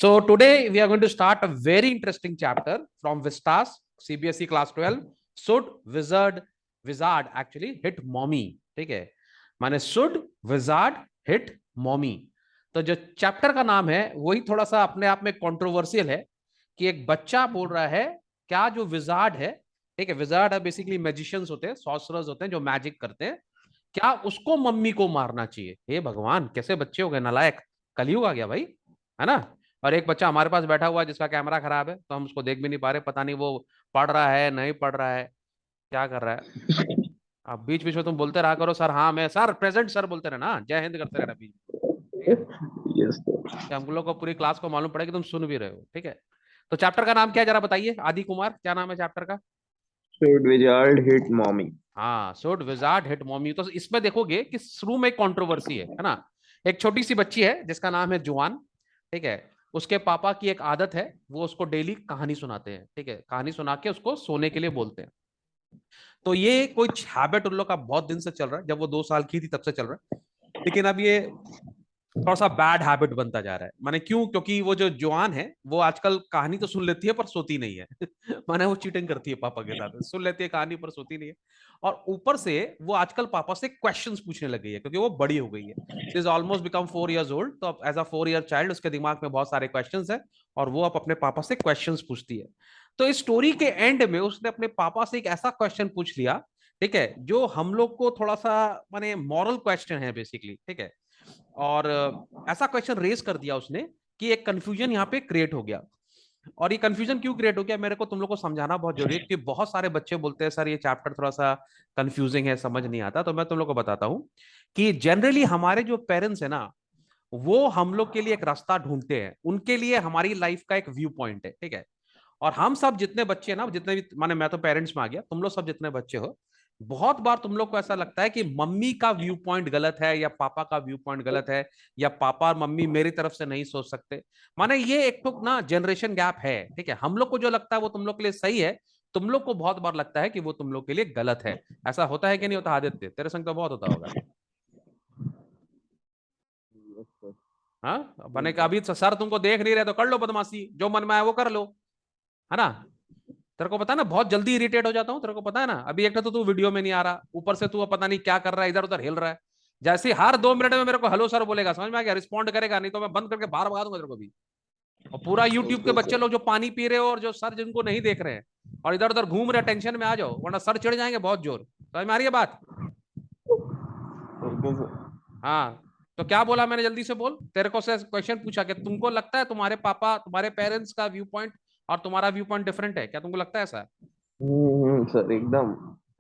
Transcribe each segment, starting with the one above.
So today we are going to start a very interesting chapter from Vistas CBSE class 12. Should wizard actually hit mommy? ठीक है, माने should wizard hit mommy. तो जो chapter का नाम है वही थोड़ा सा अपने आप में कंट्रोवर्शियल है कि एक बच्चा बोल रहा है क्या जो विजार्ड है, ठीक है, विजार्ड है बेसिकली मैजिशियंस होते हैं, सॉर्सरर्स होते हैं जो मैजिक करते हैं, क्या उसको मम्मी को मारना चाहिए? हे भगवान, कैसे बच्चे हो गए नालायक, कलयुग आ गया भाई, है ना। और एक बच्चा हमारे पास बैठा हुआ है जिसका कैमरा खराब है तो हम उसको देख भी नहीं पा रहे, पता नहीं वो पढ़ रहा है नहीं पढ़ रहा है, क्या कर रहा है। अब बीच बीच में तुम बोलते रहा करो सर, हाँ मैं सर प्रेजेंट सर बोलते रहना, जय हिंद करते रहना बीच में, ठीक है, यस कि हम लोग को पूरी क्लास को मालूम पड़े कि तुम सुन भी रहे हो, ठीक है। तो चैप्टर का नाम क्या है जरा बताइए, आदि कुमार क्या नाम है चैप्टर का? should wizard hit mommy? हाँ, शुड विजार्ड हिट मॉमी। तो इसमें देखोगे कि शुरू में कंट्रोवर्सी है ना। एक छोटी सी बच्ची है जिसका नाम है जुआन, ठीक है। उसके पापा की एक आदत है, वो उसको डेली कहानी सुनाते हैं, ठीक है, कहानी सुना के उसको सोने के लिए बोलते हैं। तो ये कोई हैबिट उन लोग का बहुत दिन से चल रहा है, जब वो 2 साल की थी तब से चल रहा है। लेकिन अब ये थोड़ा सा बैड हैबिट बनता जा रहा है। माने क्यों? क्योंकि वो जो जवान है वो आजकल कहानी तो सुन लेती है पर सोती नहीं है माने वो चीटिंग करती है पापा के साथ, सुन लेती है कहानी पर सोती नहीं है। और ऊपर से वो आजकल पापा से क्वेश्चंस पूछने लग गई है क्योंकि वो बड़ी हो गई है, she is almost become 4 years old. तो अब एज अ 4 year चाइल्ड उसके दिमाग में बहुत सारे क्वेश्चंस है और वो अब अपने पापा से क्वेश्चंस पूछती है। तो इस स्टोरी के एंड में उसने अपने पापा से एक ऐसा क्वेश्चन पूछ लिया, ठीक है, जो हम लोग को थोड़ा सा माने मॉरल क्वेश्चन है बेसिकली, ठीक है। और ऐसा क्वेश्चन रेज कर दिया उसने कि एक कंफ्यूजन यहाँ पे क्रिएट हो गया। और ये कंफ्यूजन क्यों क्रिएट हो गया मेरे को तुम लोग को समझाना बहुत जरूरी है, क्योंकि बहुत सारे बच्चे बोलते हैं सर ये चैप्टर थोड़ा सा कंफ्यूजिंग है, समझ नहीं आता। तो मैं तुम लोग को बताता हूँ कि जनरली हमारे जो पेरेंट्स है ना, वो हम लोग के लिए एक रास्ता ढूंढते हैं, उनके लिए हमारी लाइफ का एक व्यू पॉइंट है, ठीक है। और हम सब जितने बच्चे हैं ना, जितने भी माने मैं तो पेरेंट्स में आ गया, तुम लोग सब जितने बच्चे हो, बहुत बार तुम लोग को ऐसा लगता है कि मम्मी का व्यू पॉइंट गलत है या पापा का व्यू पॉइंट गलत है, या पापा और मम्मी मेरी तरफ से नहीं सोच सकते। माने ये एक तो ना जनरेशन गैप है, ठीक है। हम लोग को जो लगता है वो तुम लोग के लिए सही है, तुम लोग को बहुत बार लगता है कि वो तुम लोग के लिए गलत है। ऐसा होता है कि नहीं होता आदित्य? तेरे संग तो बहुत होता होगा। यस सर, हाँ, बने का एकदम। अभी सर तुमको देख नहीं रहे तो कर लो बदमाशी, जो मन में आए वो कर लो, है ना। तेरे को पता है ना बहुत जल्दी इरिटेट हो जाता हूँ, तेरे को पता है ना। अभी एक तो तू वीडियो में नहीं आ रहा, ऊपर से तू पता नहीं क्या कर रहा है, इधर उधर हिल रहा है। जैसे हर 2 मिनट में मेरे को हेलो सर बोलेगा, समझ में आ गया? रिस्पॉन्ड करेगा, नहीं तो मैं बंद करके बाहर भगा दूंगा तेरे को भी। और पूरा यूट्यूब के ओके बच्चे सर। लोग जो पानी पी रहे हो और जो सर जिनको नहीं देख रहे हैं और इधर उधर घूम रहे, टेंशन में आ जाओ वरना सर चिढ़ जाएंगे बहुत जोर। समझ में आ रही है बात? Okay sir. हाँ। तो क्या बोला मैंने, जल्दी से बोल। तेरे को से क्वेश्चन पूछा कि तुमको लगता है तुम्हारे पापा तुम्हारे पेरेंट्स का व्यू पॉइंट और तुम्हारा व्यू पॉइंट डिफरेंट है क्या? तुमको लगता है ऐसा? सर एकदम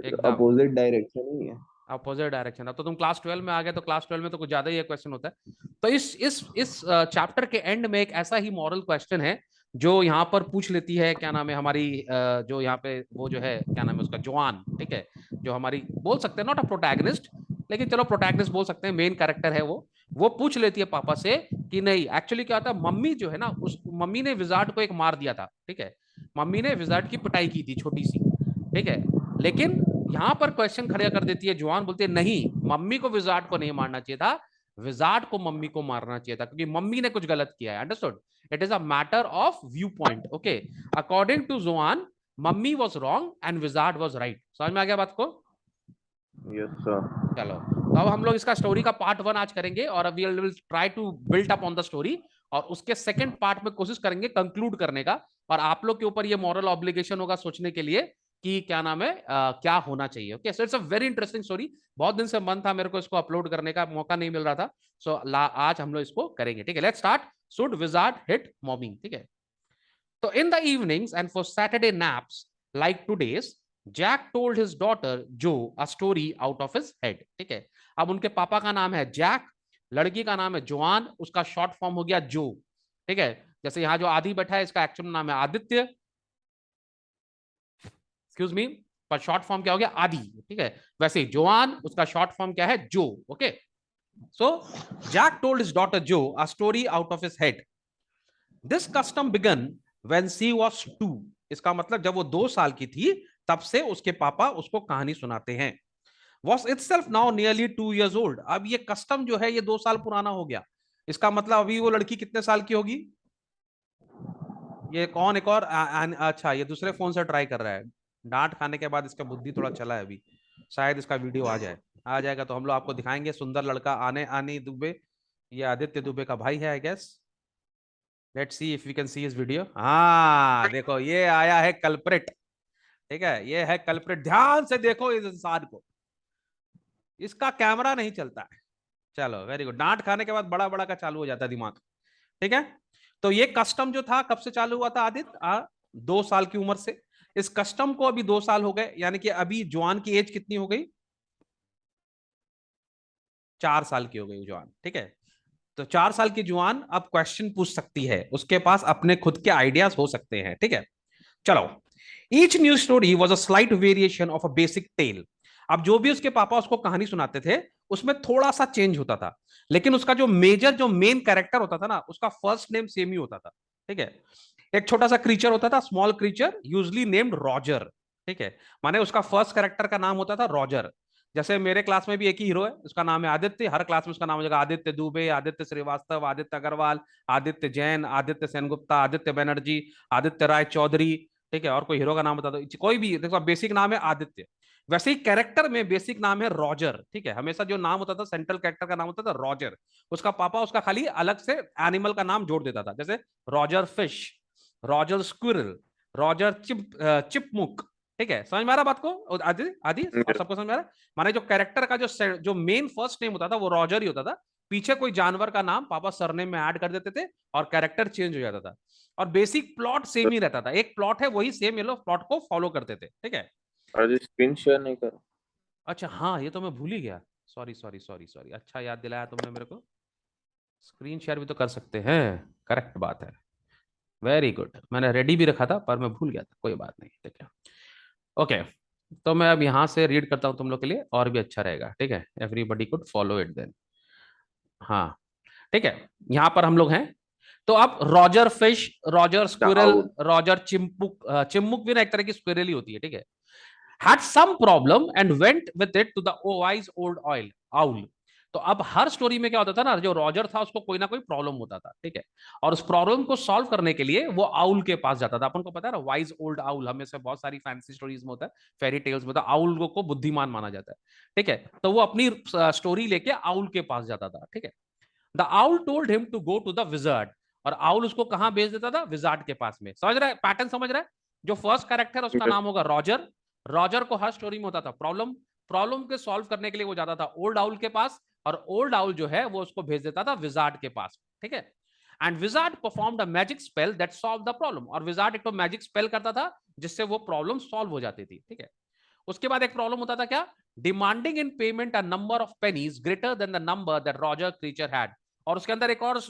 एकदम अपोजिट डायरेक्शन ही है। Opposite direction. अब तो तुम क्लास 12 में आ गए, तो क्लास 12 में तो कुछ ज्यादा ही ये क्वेश्चन होता है। तो इस चैप्टर के एंड में एक ऐसा ही मॉरल क्वेश्चन है जो यहाँ पर पूछ लेती है, क्या नाम है हमारी जो यहाँ पे वो जो है, क्या नाम है उसका, जवान, ठीक है। जो हमारी बोल सकते हैं नॉट अ प्रोटैगनिस्ट, लेकिन चलो प्रोटैगनिस्ट बोल सकते हैं, मेन कैरेक्टर है वो पूछ लेती है पापा से कि नहीं एक्चुअली क्या होता है, मम्मी जो है ना, उस मम्मी ने विजार्ड को एक मार दिया था, ठीक है। मम्मी ने विजार्ड की पिटाई की थी छोटी सी, ठीक है। लेकिन यहां पर क्वेश्चन खड़ा कर देती है जवान, बोलती है नहीं, मम्मी को विजार्ड को नहीं मारना चाहिए था, विजार्ड को मम्मी को मारना चाहिए था क्योंकि मम्मी ने कुछ गलत किया है। Understood? It is a matter of view point, okay. According to Joanne, mummy was wrong and wizard was right. समझ में आ गया बात को? Yes sir. चलो, तो अब हम लोग इसका स्टोरी का पार्ट 1 आज करेंगे और we will try to build up on the story. और उसके सेकंड पार्ट में कोशिश करेंगे कंक्लूड करने का। और आप लोग के ऊपर ये मॉरल ऑब्लिगेशन होगा सोचने के लिए कि क्या नाम है, क्या होना चाहिए। Okay, so it's a very interesting story. बहुत दिन से मन था मेरे को इसको अपलोड करने का, मौका नहीं मिल रहा था। सो आज हम लोग इसको करेंगे, ठीक है। Let's start. Should wizard hit mommy, ठीक है। So in the evenings and for Saturday naps like today's, Jack told his daughter Jo a story out of his head, ठीक है। अब उनके पापा का नाम है जैक, लड़की का नाम है जोआन, उसका शॉर्ट फॉर्म हो गया जो, ठीक है। जैसे यहाँ जो आदि बैठा है इसका एक्चुअल नाम है आदित्य, एक्सक्यूज मी, पर शॉर्ट फॉर्म क्या हो गया? आदि, ठीक है। वैसे जोआन उसका शॉर्ट फॉर्म क्या है? जो, okay. So Jack told his daughter Jo a story out of his head. This custom began when she was 2। इसका मतलब जब वो 2 साल की थी तब से उसके पापा उसको कहानी सुनाते हैं। Was it self now nearly 2 years old. अब ये कस्टम जो है ये 2 साल पुराना हो गया। इसका मतलब अभी वो लड़की कितने साल की होगी? ये कौन एक और अच्छा ये दूसरे फोन से ट्राई कर रहा है। डांट खाने के बाद इसका बुद्धि थोड़ा चला है अभी, शायद इसका वीडियो आ जाए। आ जाएगा तो हम लोग आपको दिखाएंगे। सुंदर लड़का आने आनी दुबे, ये आदित्य दुबे का भाई है I guess. Let's see if we can see his video. हाँ देखो ये आया है कल्प्रिट, ठीक है, ये है कल्प्रिट। ध्यान से देखो इस इंसान को, इसका कैमरा नहीं चलता है। चलो वेरी गुड। डांट खाने के बाद बड़ा बड़ा का चालू हो जाता है दिमाग, ठीक है। तो ये कस्टम जो था कब से चालू हुआ था आदित्य? 2 साल की उम्र से। इस कस्टम को अभी 2 साल हो गए, यानी कि अभी जवान की एज कितनी हो गई? 4 साल की हो गई जवान, ठीक है। तो 4 साल की जवान अब क्वेश्चन पूछ सकती है, उसके पास अपने खुद के आइडियाज हो सकते हैं, ठीक है। चलो, each new story was a slight variation of a basic tale. अब जो भी उसके पापा उसको कहानी सुनाते थे उसमें थोड़ा सा चेंज होता था, लेकिन उसका जो मेजर जो मेन कैरेक्टर होता था ना, उसका फर्स्ट नेम सेम ही होता था, ठीक है। एक छोटा सा क्रीचर होता था, small creature usually named Roger, ठीक है। माने उसका फर्स्ट कैरेक्टर का नाम होता था रॉजर। जैसे मेरे क्लास में भी एक ही हीरो है, उसका नाम है आदित्य। हर क्लास में उसका नाम हो जाएगा आदित्य दुबे, आदित्य श्रीवास्तव, आदित्य अग्रवाल, आदित्य जैन, आदित्य सेनगुप्ता, आदित्य बनर्जी, आदित्य राय चौधरी, ठीक है। और कोई हीरो का नाम बता दो, कोई भी। देखो बेसिक नाम है आदित्य, वैसे ही कैरेक्टर में बेसिक नाम है रॉजर, ठीक है। हमेशा जो नाम होता था सेंट्रल कैरेक्टर का नाम होता था रॉजर। उसका पापा उसका खाली अलग से एनिमल का नाम जोड़ देता था, जैसे Roger fish, Roger squirrel, Roger chipmunk, ठीक है। समझ में आ रहा बात को आदि आदि? और सबको समझ में आ रहा? माने जो कैरेक्टर का जो मेन फर्स्ट नेम होता था वो रॉजर ही होता था, पीछे कोई जानवर का नाम पापा सरनेम में ऐड कर देते थे और कैरेक्टर चेंज हो जाता था। और बेसिक प्लॉट सेम ही रहता था, एक प्लॉट है वही सेम, ये लोग प्लॉट को फॉलो करते थे, ठीक है। अरे स्क्रीन शेयर नहीं कर। अच्छा हाँ, ये तो मैं भूल ही गया। सॉरी सॉरी सॉरी सॉरी, अच्छा याद दिलाया तुमने मेरे को। स्क्रीन शेयर भी तो कर सकते हैं, करेक्ट बात है। वेरी गुड, मैंने रेडी भी रखा था पर मैं भूल गया था, कोई बात नहीं, ठीक है। ओके, तो मैं अब यहाँ से रीड करता हूँ तुम लोग के लिए, और भी अच्छा रहेगा, ठीक है। Everybody could follow it then. हाँ, ठीक है। यहाँ पर हम लोग हैं। तो अब Roger fish, Roger squirrel, out. Roger chipmunk, chipmunk भी ना एक तरह की स्क्विरल ही होती है, ठीक है। had some problem and went with it to the wise old owl. तो अब हर स्टोरी में क्या होता था ना, जो रॉजर था उसको कोई ना कोई प्रॉब्लम होता था, ठीक है। और उस प्रॉब्लम को सॉल्व करने के लिए वो आउल के पास जाता था। अपन को पता है ना, वाइज ओल्ड आउल, हमेशा बहुत सारी फैंसी स्टोरीज में होता है, फेरी टेल्स में होता है, आउल को बुद्धिमान माना जाता है, ठीक है। तो वो अपनी स्टोरी लेके आउल के पास जाता था, ठीक है। The owl told him to go to the wizard. और आउल उसको कहां भेज देता था? विजार्ड के पास में। समझ रहा है पैटर्न? समझ रहा है? जो फर्स्ट कैरेक्टर उसका नाम होगा रॉजर। रॉजर को हर स्टोरी में होता था प्रॉब्लम, प्रॉब्लम के सॉल्व करने के लिए वो जाता था ओल्ड आउल के पास, और ओल्ड आउल जो है वो उसको भेज देता था विजार्ड के पास, ठीक है। And wizard performed a magic spell that solve the problem. और विजार्ड एक तो मैजिक स्पेल करता था जिससे वो प्रॉब्लम सॉल्व हो जाती थी, ठीक है। उसके बाद एक प्रॉब्लम होता था क्या? Demanding in payment a number of pennies greater than the number that Roger creature had. और उसके अंदर एक और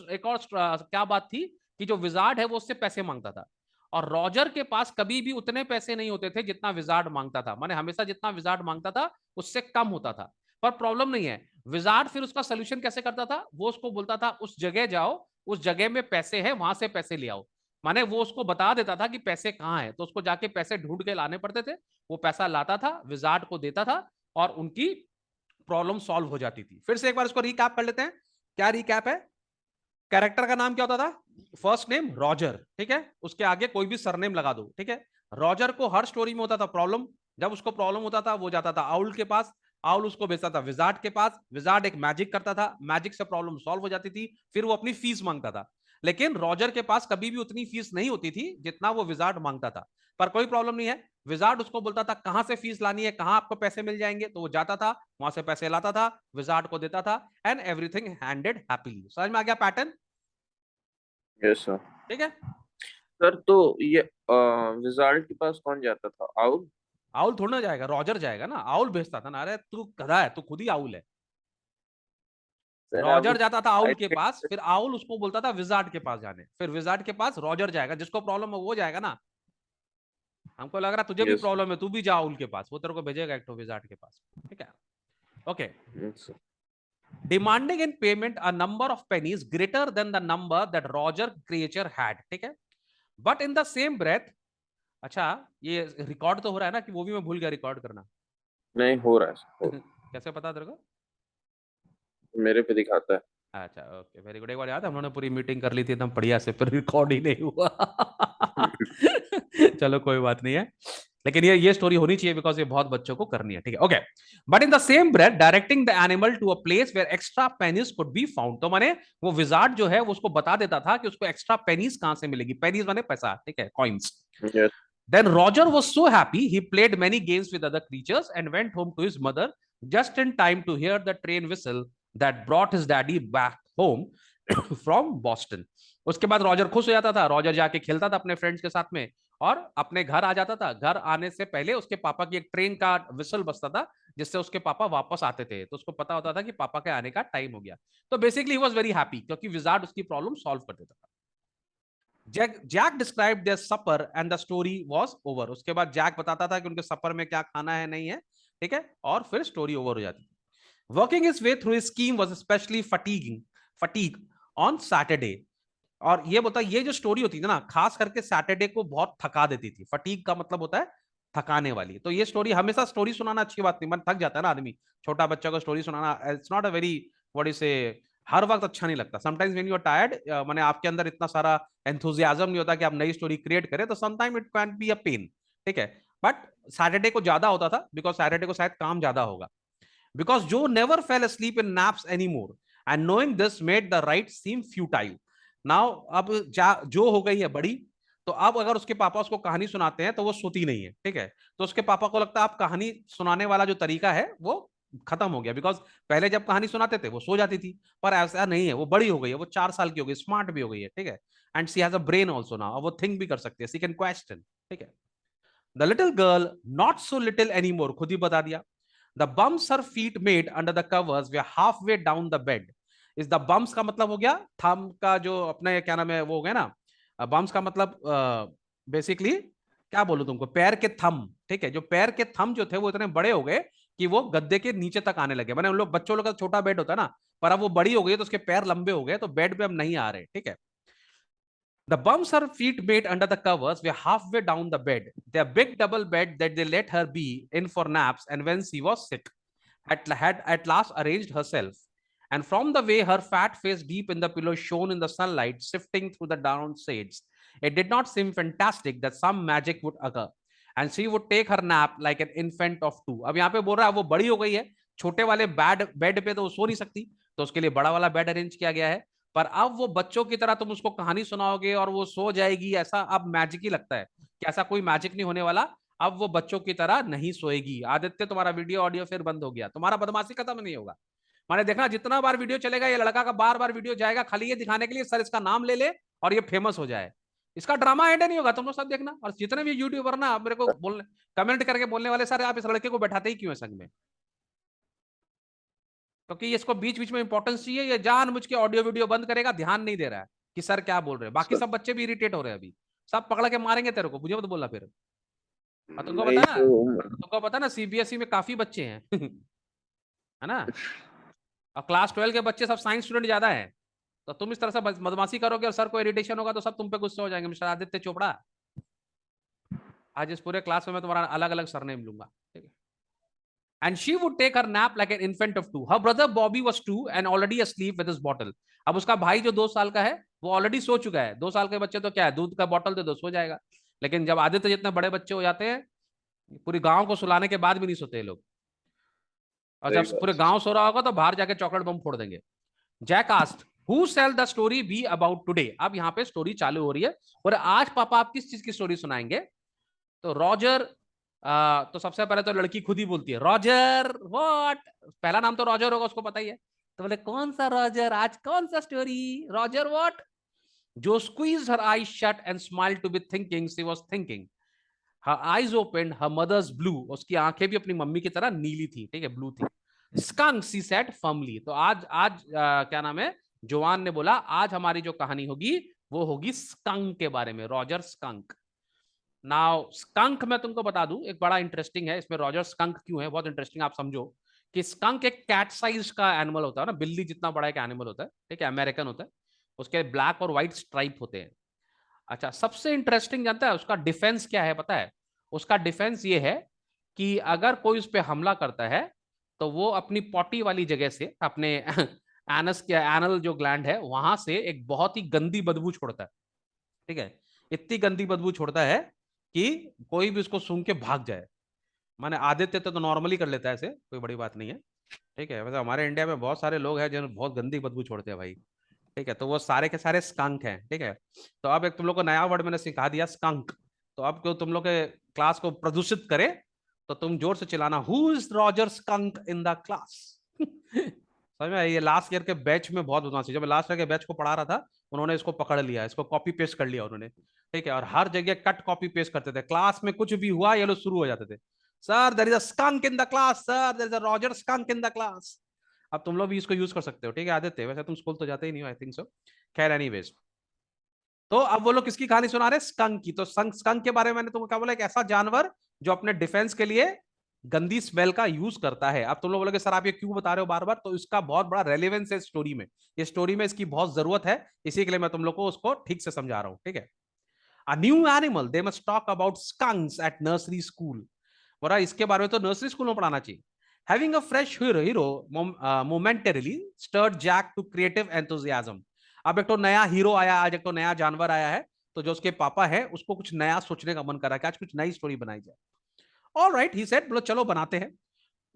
क्या बात थी कि जो विजार्ड है वो उससे पैसे मांगता था, और रॉजर के पास कभी भी उतने पैसे नहीं होते थे जितना विजार्ड मांगता था। माने हमेशा जितना विजार्ड मांगता था उससे कम होता था। पर प्रॉब्लम नहीं है, विजार्ड फिर उसका सोल्यूशन कैसे करता था? वो उसको बोलता था उस जगह जाओ, उस जगह में पैसे हैं, वहां से पैसे ले आओ। माने वो उसको बता देता था कि पैसे कहाँ हैं, तो उसको जाके पैसे ढूंढ के लाने पड़ते थे। वो पैसा लाता था, विजार्ड को देता था, और उनकी प्रॉब्लम सॉल्व हो जाती थी। फिर से एक बार इसको रिकैप कर लेते हैं। क्या रिकैप है? कैरेक्टर का नाम क्या होता था? फर्स्ट नेम रॉजर, ठीक है। उसके आगे कोई भी सरनेम लगा दो, ठीक है। रॉजर को हर स्टोरी में होता था प्रॉब्लम। जब उसको प्रॉब्लम होता था वो जाता था आउल के पास, आउल उसको भेजता था विजार्ड के पास, विजार्ड एक मैजिक करता था, मैजिक से प्रॉब्लम सॉल्व हो जाती थी। फिर वो अपनी फीस मांगता था, लेकिन रॉजर के पास कभी भी उतनी फीस नहीं होती थी जितना वो विजार्ड मांगता था। पर कोई प्रॉब्लम नहीं है, विजार्ड उसको बोलता था कहां से फीस लानी है, कहां आपको पैसे मिल जाएंगे, तो वो जाता था, वहां से पैसे लाता था, विजार्ड को देता था, एंड एवरीथिंग हैंडेड हैप्पीली। समझ में आ गया पैटर्न? Yes sir. ठीक है। सर तो ये विजार्ड के पास कौन जाता था? आउल? आउल थोड़ा ना जाएगा, रॉजर जाएगा ना, आउल भेजता था ना। अरे तू गधा है, तू खुद ही आउल है। सर रॉजर अब जाता था आउल आई के पास, फिर आउल उसको बोलता था विजार्ड के पास जाने, फिर विजार्ड के पास रॉजर जाएगा, जिसको प्रॉब्लम है वो जाएगा ना। हमको लग रहा तुझे भी यस प्रॉब्लम है, तू भी जा आउल के पास, वो तेरे को भेजेगा एक तो विजार्ड के पास, ठीक है। Okay. Sir. Demanding in payment a number of pennies greater than the number that Roger creature had, ठीक है। But in the same breath, अच्छा ये रिकॉर्ड तो हो रहा है ना, कि वो भी मैं भूल गया रिकॉर्ड करना? नहीं हो रहा है सर। कैसे पता तेरे को? मेरे पे दिखाता है। अच्छा ओके वेरी गुड। एक बार याद है हम लोगों ने पूरी मीटिंग कर ली थी एकदम बढ़िया से, फिर रिकॉर्ड ही नहीं हुआ। चलो कोई बात नहीं है, लेकिन ये स्टोरी होनी चाहिए बिकॉज ये बहुत बच्चों को करनी है, ठीक है, okay. But in the same breath directing the animal to a place where extra pennies could be found, तो माने वो विजार्ड जो है वो उसको बता देता था कि उसको एक्स्ट्रा पेनीज कहां से मिलेगी, पेनीज माने पैसा, ठीक है, coins. Yes. Then Roger was so happy he played many games with other creatures and went home to his mother just in time to hear the train whistle that brought his daddy back home from Boston. उसके बाद Roger खुश हो जाता था, Roger जाके खेलता था अपने फ्रेंड्स के साथ में और अपने घर आ जाता था। घर आने से पहले उसके पापा की एक ट्रेन का विसल बजता था जिससे उसके पापा वापस आते थे, तो उसको पता होता था कि पापा के आने का टाइम हो गया। तो basically he was very happy क्योंकि विजार्ड उसकी प्रॉब्लम सॉल्व कर देता था। Jack described their supper and the story was over. उसके बाद जैक बताता था कि उनके सपर में क्या खाना है नहीं है, ठीक है, और फिर स्टोरी ओवर हो जाती थी। Working his way through his scheme was specially fatigue on Saturday. और ये बता, ये जो स्टोरी होती थी ना खास करके सैटरडे को बहुत थका देती थी। फटीग का मतलब होता है थकाने वाली। तो ये स्टोरी, हमेशा स्टोरी सुनाना अच्छी बात नहीं, मन थक जाता है ना आदमी, छोटा बच्चा को स्टोरी सुनाना it's not a very what is say, हर वक्त अच्छा नहीं लगता। Sometimes when you are tired, माने आपके अंदर इतना सारा एंथुजियाज्म नहीं होता कि आप नई स्टोरी क्रिएट करें, तो sometime it can be a pain, ठीक है। बट सैटरडे को ज्यादा होता था बिकॉज सैटरडे को शायद काम ज्यादा होगा। बिकॉज जो never fail asleep in naps anymore and knowing this made the right seem futile. Now अब जो हो गई है बड़ी, तो अब अगर उसके पापा उसको कहानी सुनाते हैं तो वो सोती नहीं है, ठीक है। तो उसके पापा को लगता है अब कहानी सुनाने वाला जो तरीका है वो खत्म हो गया, बिकॉज पहले जब कहानी सुनाते थे वो सो जाती थी, पर ऐसा नहीं है, वो बड़ी हो गई है, वो 4 साल की हो गई, स्मार्ट भी हो गई है, ठीक है। And she has a brain also now, वो थिंक भी कर सकती है, सी कैन क्वेश्चन, ठीक है। The little girl not so little any more, खुद ही बता दिया। The bumps her feet made under the covers were halfway down the bed. इस द बम्प्स का मतलब हो गया थम का जो अपने क्या नाम है वो हो गया ना। बम्प्स का मतलब बेसिकली क्या बोलूं तुमको, पैर के थम, ठीक है। जो पैर के थम जो थे वो इतने बड़े हो गए कि वो गद्दे के नीचे तक आने लगे। मैंने उन लोग बच्चों लोग का छोटा बेड होता है ना, पर अब वो बड़ी हो गई तो उसके पैर लंबे हो गए तो बेड पे अब नहीं आ रहे, ठीक है। The bumps her feet made under the covers were halfway down the bed. Their big double bed that they let her be in for naps, and when she was sick, had at last arranged herself. And from the way her fat face deep in the pillow shone in the sunlight, sifting through the down shades, it did not seem fantastic that some magic would occur, and she would take her nap like an infant of 2. अब यहाँ पे बोल रहा है वो बड़ी हो गई है, छोटे वाले बेड पे तो वो सो नहीं सकती, तो उसके लिए बड़ा वाला बेड अरेंज किया गया है। पर अब वो बच्चों की तरह तुम उसको कहानी सुनाओगे और वो सो जाएगी, ऐसा अब मैजिक ही लगता है कि ऐसा कोई मैजिक नहीं होने वाला। अब वो बच्चों की तरह नहीं सोएगी। आदित्य तुम्हारा वीडियो ऑडियो फिर बंद हो गया, तुम्हारा बदमाशी खत्म नहीं होगा। मैंने देखना जितना बार वीडियो चलेगा ये लड़का का बार बार वीडियो जाएगा खाली ये दिखाने के लिए सर इसका नाम ले ले और ये फेमस हो जाए। इसका ड्रामा एंड नहीं होगा, तुम लोग सब देखना। और जितने भी यूट्यूबर ना मेरे को बोलने कमेंट करके बोलने वाले, सर आप इस लड़के को बैठाते ही क्यों है संग में, क्योंकि तो इसको बीच बीच में इंपॉर्टेंस चाहिए, ये जानबूझ के ऑडियो वीडियो बंद करेगा, ध्यान नहीं दे रहा है कि सर क्या बोल रहे हैं। बाकी सब बच्चे भी इरिटेट हो रहे हैं, अभी सब पकड़ के मारेंगे तेरे को, मुझे मत बोलना फिर। और नहीं तो तुमको पता ना सीबीएसई में काफी बच्चे हैं है ना, और क्लास 12 के बच्चे सब साइंस स्टूडेंट ज्यादा है। तो तुम इस तरह से बदमाशी करोगे और सर को इरिटेशन होगा तो सब तुम पे गुस्से हो जाएंगे। मिस्टर आदित्य चोपड़ा, आज इस पूरे क्लास में मैं तुम्हारा अलग अलग सरनेम लूंगा, ठीक है। And she would take her nap like an infant of 2. Her brother Bobby was 2 and already asleep with his bottle. अब उसका भाई जो 2 साल का है वो ऑलरेडी सो चुका है। 2 साल के बच्चे तो क्या है, दूध का बॉटल दे दो सो जाएगा। लेकिन जब आदित्य जितने बड़े बच्चे हो जाते हैं, पूरी गांव को सुलाने के बाद भी नहीं सोते लोग। और सही जब पूरे बात। गांव सो रहा होगा तो बाहर जाके चॉकलेट बम फोड़ देंगे। Jack asked who shall the story be about today. अब यहाँ पे स्टोरी चालू हो रही है और आज पापा आप किस चीज की स्टोरी सुनाएंगे। तो रॉजर, तो सबसे पहले तो लड़की खुद ही बोलती है रॉजर व्हाट, पहला नाम तो रॉजर होगा उसको पता ही है। तो बोले कौन सा रॉजर, आज कौन सा स्टोरी, रॉजर व्हाट। जो squeezed her eyes shut and smiled to be thinking she was thinking. Her eyes opened, her mother's blue, उसकी आंखें भी अपनी मम्मी की तरह नीली थी, ठीक है, ब्लू थी। skunk she said firmly, तो आज आज क्या नाम है, जोआन ने बोला आज हमारी जो कहानी होगी वो होगी skunk के बारे में, रॉजर skunk। नाउ स्कंक मैं तुमको बता दूं एक बड़ा इंटरेस्टिंग है इसमें, रॉजर स्कंक क्यों है बहुत इंटरेस्टिंग, आप समझो कि स्कंक एक कैट साइज का एनिमल होता है ना, बिल्ली जितना बड़ा एक एनिमल होता है, ठीक है, अमेरिकन होता है। उसके ब्लैक और व्हाइट स्ट्राइप होते हैं। अच्छा, सबसे इंटरेस्टिंग जानता है उसका डिफेंस क्या है पता है। उसका डिफेंस ये है कि अगर कोई उस पर हमला करता है तो वो अपनी पॉटी वाली जगह से, अपने एनस के एनल जो ग्लैंड है वहां से एक बहुत ही गंदी बदबू छोड़ता है, ठीक है। इतनी गंदी बदबू छोड़ता है कि कोई भी उसको सूंघ के भाग जाए। माने आदित्य तो नॉर्मली कर लेता है, ऐसे कोई बड़ी बात नहीं है, ठीक है। वैसे हमारे इंडिया में बहुत सारे लोग हैं जो बहुत गंदी बदबू छोड़ते हैं भाई, ठीक है। तो वो सारे के सारे स्कंक हैं, ठीक है। तो अब एक तुम लोग को नया वर्ड मैंने सिखा दिया, स्कंक। तो अब क्यों तुम लोग के क्लास को प्रदूषित करे, तो तुम जोर से चिल्लाना, who is Roger skunk in the class. समझ में? ये लास्ट ईयर के बैच में बहुत बदमाशी, जब लास्ट ईयर के बैच को पढ़ा रहा था, उन्होंने इसको पकड़ लिया, इसको कॉपी पेस्ट कर लिया उन्होंने, ठीक है। और हर जगह कट कॉपी पेस्ट करते थे, क्लास में कुछ भी हुआ ये लोग शुरू हो जाते थे, sir there is a skunk in the class, sir there is a Roger skunk in the class. अब तुम लोग भी इसको यूज कर सकते हो, ठीक है आदित्य, वैसे तुम स्कूल तो जाते ही नहीं हो, आई थिंक सो। खैर एनीवेज, तो अब वो लोग किसकी कहानी सुना रहे, स्कंक की। तो स्कंक के बारे में मैंने तुमको क्या बोला, एक ऐसा जानवर जो अपने डिफेंस के लिए गंदी स्मेल का यूज करता है। अब तुम लोग बोलोगे सर आप ये क्यों बता रहे हो बार बार, तो इसका बहुत बड़ा रेलेवेंस है स्टोरी में, ये स्टोरी में इसकी बहुत जरूरत है, इसी के लिए मैं तुम लोग को उसको ठीक से समझा रहा हूं, ठीक है। A new animal, they must talk about skunks at nursery school. बोला इसके बारे में तो नर्सरी स्कूल में पढ़ाना चाहिए। Having a fresh hero momentarily stirred Jack to creative enthusiasm. अब एक तो नया हीरो आया, आज एक तो नया जानवर आया है, तो जो उसके पापा है उसको कुछ नया सोचने का मन करा कि आज कुछ नई स्टोरी बनाई जाए। All right, he said, बोलो चलो बनाते हैं।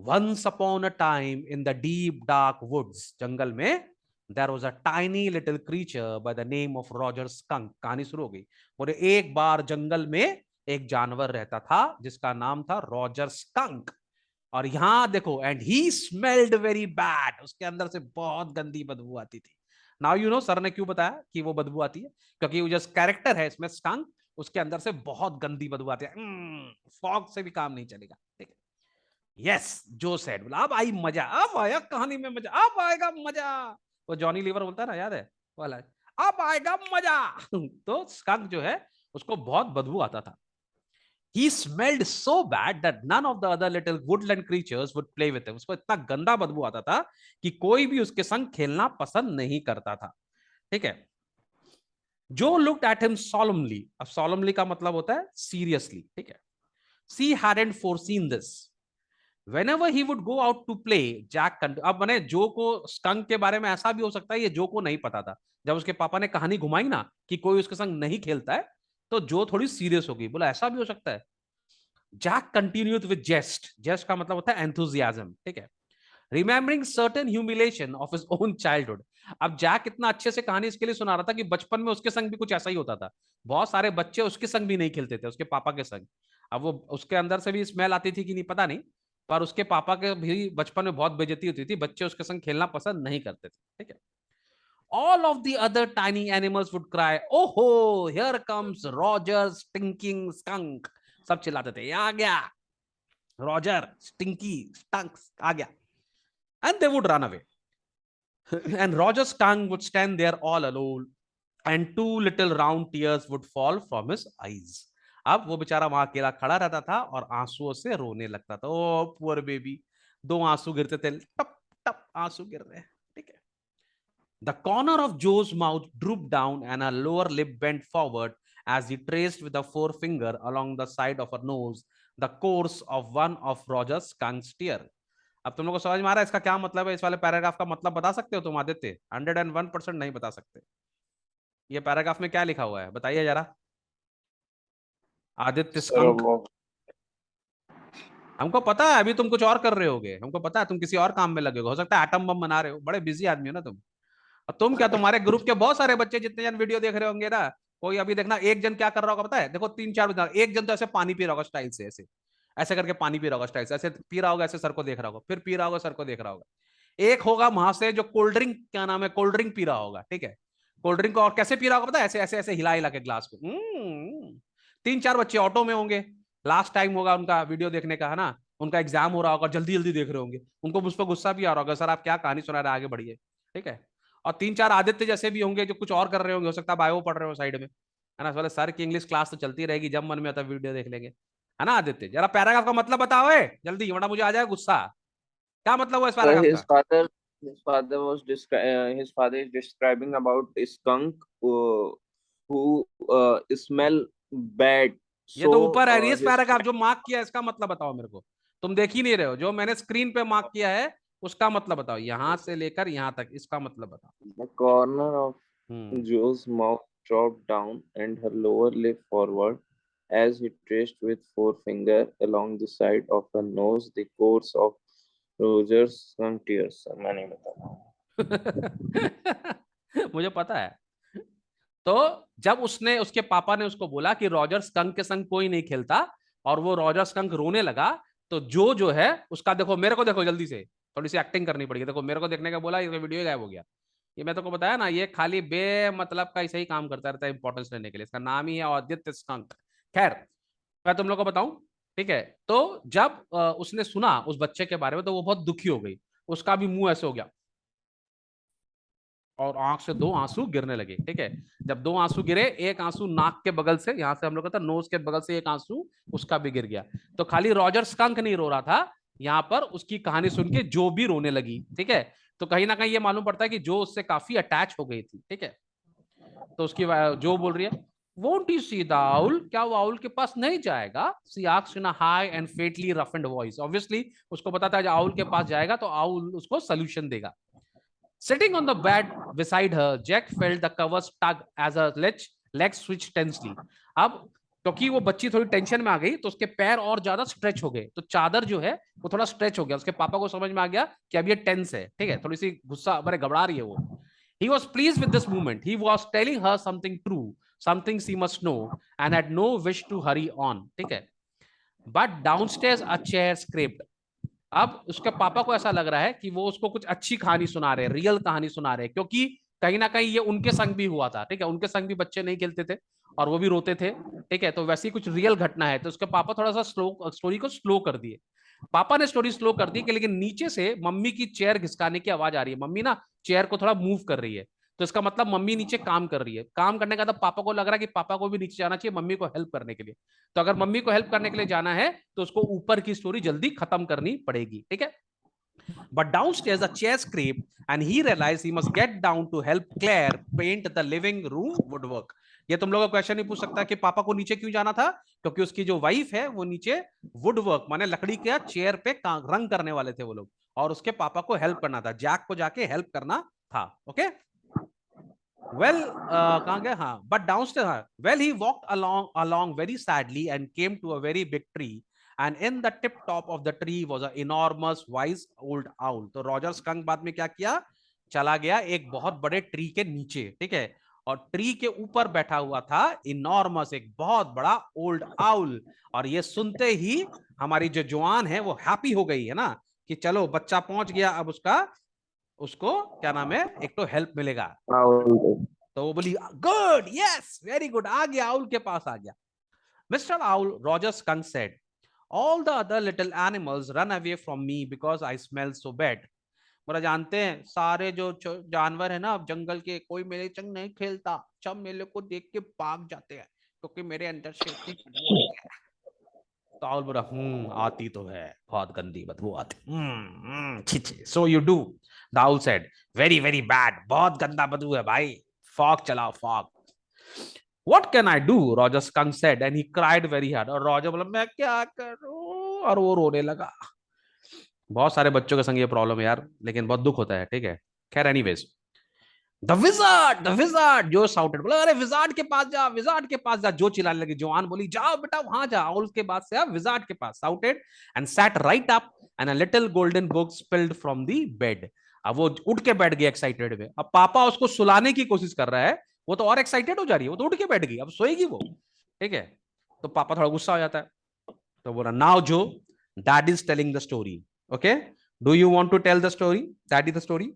Once upon a time in the deep dark woods, जंगल में, there was a tiny little creature by the name of Roger Skunk. कहानी शुरू हो गई। बोले एक बार जंगल में एक जानवर रहता था जिसका नाम था रॉजर स्कंक। और यहां देखो, and he smelled very bad, उसके अंदर से बहुत गंदी बदबू आती थी। नाउ यू नो सर ने क्यों बताया कि वो बदबू आती है, क्योंकि वो जो कैरेक्टर है इसमें स्कंक, उसके अंदर से बहुत गंदी बदबू आती है। फॉग से भी काम नहीं चलेगा, ठीक है। यस, जो सेड, बोला अब आई मजा, अब आया कहानी में मजा, अब आएगा मजा। वो जॉनी लीवर बोलता है ना, याद है वाला, अब आएगा मजा। तो स्कंक जो है उसको बहुत बदबू आता था। He smelled so bad that none of the other little woodland creatures would play with him. उसको इतना गंदा बदबू आता था कि कोई भी उसके संग खेलना पसंद नहीं करता था, ठीक है। जो looked at him solemnly, अब solemnly का मतलब होता है seriously, ठीक है। She hadn't foreseen this. Whenever he would go out to play, Jack अब मैंने जो को स्कंक के बारे में ऐसा भी हो सकता है ये जो को नहीं पता था, जब उसके पापा ने कहानी घुमाई ना कि कोई उसके संग नहीं खेलता है, तो जो थोड़ी सीरियस हो गई, बोला ऐसा भी हो सकता है। जैक कंटिन्यूड विद जेस्ट, जेस्ट का मतलब होता है एंथुजियाज्म, ठीक है। Remembering certain humiliation of his own childhood. अब जैक इतना अच्छे से कहानी इसके लिए सुना रहा था कि बचपन में उसके संग भी कुछ ऐसा ही होता था, बहुत सारे बच्चे उसके संग भी नहीं खेलते थे, उसके पापा के संग। अब वो उसके अंदर से भी स्मेल आती थी कि नहीं पता नहीं, पर उसके पापा के भी बचपन में बहुत बेइज्जती होती थी, बच्चे उसके संग खेलना पसंद नहीं करते थे, ठीक है। All of the other tiny animals would cry, "Oh ho, here comes Roger's stinking skunk." सब चिल्लाते थे, आ गया रॉजर, स्टिंकी स्टंक आ गया, and they would run away. And Roger's tongue would stand there all alone, and two little round tears would fall from his eyes. अब वो बेचारा वहां अकेला खड़ा रहता था और आंसुओं से रोने लगता था। ओ पुअर बेबी, दो आंसू गिरते थे, टप टप आंसू गिर रहे हैं, ठीक है। The corner of Joe's mouth drooped down and her lower lip bent forward as he traced with a forefinger along the side of her nose the course of one of Roger's skunk's tear. अब तुम लोग को समझ में आ रहा है इसका क्या मतलब है, इस वाले पैराग्राफ का मतलब बता सकते हो तुम आदित्य? 101% नहीं बता सकते। ये पैराग्राफ में क्या लिखा हुआ है बताइए जरा, आदित्य सर स्कंक। वो हमको पता है अभी तुम कुछ और कर रहे होगे, हमको पता है तुम किसी और काम में लगे हो सकता है एटम बम बना रहे हो, बड़े बिजी आदमी हो ना तुम। और तुम क्या, तुम्हारे ग्रुप के बहुत सारे बच्चे जितने जन वीडियो देख रहे होंगे ना, कोई अभी देखना एक जन क्या कर रहा होगा पता है, देखो तीन चार जन, एक जन तो ऐसे पानी पी रहा होगा स्टाइल से, ऐसे ऐसे करके पानी पी रहा होगा स्टाइल से, ऐसे पी रहा होगा, ऐसे सर को देख रहा होगा, फिर पी रहा होगा, सर को देख रहा होगा। एक होगा वहां से जो कोल्ड ड्रिंक, क्या नाम है, कोल्ड ड्रिंक पी रहा होगा, ठीक है। कोल्ड ड्रिंक को और कैसे पी रहा होगा पता है, ऐसे ऐसे ऐसे हिला हिला के ग्लास को। तीन चार बच्चे ऑटो में होंगे, लास्ट टाइम होगा उनका वीडियो देखने का, है ना, उनका एग्जाम हो रहा होगा, जल्दी जल्दी देख रहे होंगे, उनको मुझ पर गुस्सा भी आ रहा होगा, सर आप क्या कहानी सुना रहे, आगे बढ़िए, ठीक है। और तीन चार आदित्य जैसे भी होंगे जो कुछ और कर रहे होंगे, हो सकता है बायो पढ़ रहे हो साइड में, है ना, बोले सर की इंग्लिश क्लास तो चलती रहेगी, जब मन में आता वीडियो देख लेंगे, है ना। आदित्य जरा पैराग्राफ का मतलब बताओ जल्दी, वरना मुझे आ जाएगा गुस्सा, क्या मतलब हुआ इस sir, पैराग्राफ का? his father is describing about a skunk who smell bad. ये तो So ऊपर है इस his पैराग्राफ जो मार्क किया है, इसका मतलब बताओ मेरे को। तुम देख ही नहीं रहे हो, जो मैंने स्क्रीन पे मार्क किया है उसका मतलब बताओ, यहां से लेकर यहां तक इसका मतलब बताओ। the corner of hmm Joe's mouth dropped down and her lower lip forward as he traced with forefinger along the side of her nose the course of Roger's skunk tears. मैं नहीं बताऊंगा। मुझे पता है। तो जब उसने उसके पापा ने उसको बोला कि रॉजर स्कंक के संग कोई नहीं खेलता और वो रॉजर स्कंक रोने लगा, तो जो है उसका देखो, मेरे को देखो जल्दी से, थोड़ी सी एक्टिंग करनी पड़ेगी, देखो मेरे को देखने का बोला, ये वीडियो गायब हो गया। ये मैं तो को बताया ना, ये खाली बे मतलब का ऐसे ही काम करता रहता है इंपॉर्टेंस लेने के लिए, इसका नाम ही है आदित्य स्कंक। खैर मैं तुम लोग को बताऊं, ठीक है। तो जब उसने सुना उस बच्चे के बारे में, तो वो बहुत दुखी हो गई, उसका भी मुंह ऐसे हो गया और आंख से दो आंसू गिरने लगे, ठीक है। जब दो आंसू गिरे, एक आंसू नाक के बगल से, यहां से हम लोग कहते हैं नोज के बगल से एक आंसू उसका भी गिर गया। तो खाली रॉजर स्कंक नहीं रो रहा था, यहाँ पर उसकी कहानी सुन के जो भी रोने लगी, ठीक है। तो कहीं ना कहीं ये मालूम पड़ता है कि जो उससे काफी अटैच हो गई थी, ठीक है। तो उसकी जो बोल रही है, won't you see the owl, क्या वो आउल के पास नहीं जाएगा? She asked in a high and faintly frightened voice. Obviously उसको पता था आउल के पास जाएगा तो आउल उसको सोल्यूशन देगा। Sitting on the bed beside her, Jack felt the covers tug as her legs switched tensely. अब क्योंकि वो बच्ची थोड़ी टेंशन में आ गई, तो उसके पैर और ज्यादा स्ट्रेच हो गए, तो चादर जो है वो थोड़ा स्ट्रेच हो गया। उसके पापा को समझ में आ गया कि अब ये टेंस है, ठीक है, थोड़ी सी गुस्सा बड़े घबरा रही है वो। He was pleased with this movement. He was telling her something true, something she must know, and had no wish to hurry on. ठीक है। But downstairs a chair scraped. अब उसके पापा को ऐसा लग रहा है कि वो उसको कुछ अच्छी कहानी सुना रहे, रियल कहानी सुना रहे, क्योंकि कहीं ना कहीं ये उनके संग भी हुआ था, ठीक है। उनके संग भी बच्चे नहीं खेलते थे और वो भी रोते थे, ठीक है। तो वैसी कुछ रियल घटना है, तो उसके पापा थोड़ा सा स्टोरी को स्लो कर दिए। पापा ने स्टोरी स्लो कर दी कि लेकिन नीचे से मम्मी की चेयर घिसकाने की आवाज आ रही है, मम्मी ना चेयर को थोड़ा मूव कर रही है। तो इसका मतलब मम्मी नीचे काम कर रही है। काम करने का, तो पापा को लग रहा है कि पापा को भी नीचे जाना चाहिए मम्मी को हेल्प करने के लिए। तो अगर मम्मी को हेल्प करने के लिए जाना है तो उसको ऊपर की स्टोरी जल्दी खत्म करनी पड़ेगी, ठीक है। But downstairs a chair scraped and he realized he must get down to help Claire paint the living room woodwork. ये तुम लोग का क्वेश्चन नहीं पूछ सकता कि पापा को नीचे क्यों जाना था, क्योंकि उसकी जो वाइफ है वो नीचे वुडवर्क माने लकड़ी के चेयर पे रंग करने वाले थे वो लोग, और उसके पापा को हेल्प करना था, जैक को जाके हेल्प करना था। ओके वेल कहां गए, हाँ, बट डाउनस्टेयर, हाँ, well he walked along very sadly and came to a very big tree, and in the tip top of the tree was an enormous wise old owl. तो Roger skunk बाद में क्या किया, चला गया एक बहुत बड़े ट्री के नीचे, ठीक है, और ट्री के ऊपर बैठा हुआ था इनॉर्मस एक बहुत बड़ा ओल्ड आउल। और ये सुनते ही हमारी जो जवान है वो हैप्पी हो गई है ना, कि चलो बच्चा पहुंच गया, अब उसको क्या नाम है, एक तो हेल्प मिलेगा। तो वो बोली गुड, यस वेरी गुड, आ गया, आउल के पास आ गया। Mister owl, Roger skunk said, all the other little animals run away from me because I smell so bad. बोला जानते हैं सारे जो जानवर है ना जंगल के, कोई मेरे संग नहीं खेलता, सब मेरे को देख के भाग जाते हैं क्योंकि मेरे अंदर से इतनी बदबू आती है। तो आउल बोला आती तो है, बहुत गंदी बदबू आती, छी छी, so you do. The owl said, very very bad, बहुत गंदा बदबू है भाई, फॉग चलाओ fog. What can I do? Roger Skunk said, and he cried very hard. और रॉजर बोला मैं क्या करूं, और वो रोने लगा। बहुत सारे बच्चों के संग ये प्रॉब्लम है यार, लेकिन बहुत दुख होता है, ठीक है। खैर एनीवेज, द विजार्ड जो साउटेड, बोला अरे विजार्ड के पास जा, विजार्ड के पास जा, जो चिल्लाने लगी, जवान बोली जाओ बेटा वहां जा, और उसके बाद से विजार्ड के पास, shouted and sat right up and a little golden book spilled from the bed. अब वो उठ के बैठ गई एक्साइटेड में। अब पापा उसको सुलाने की कोशिश कर रहा है, वो तो और एक्साइटेड हो जा रही है, वो तो उठ के बैठ गई, अब सोएगी वो, ठीक है। तो पापा थोड़ा गुस्सा हो जाता है, तो बोला now Jo that is telling the story, okay, do you want to tell the story, that is the story,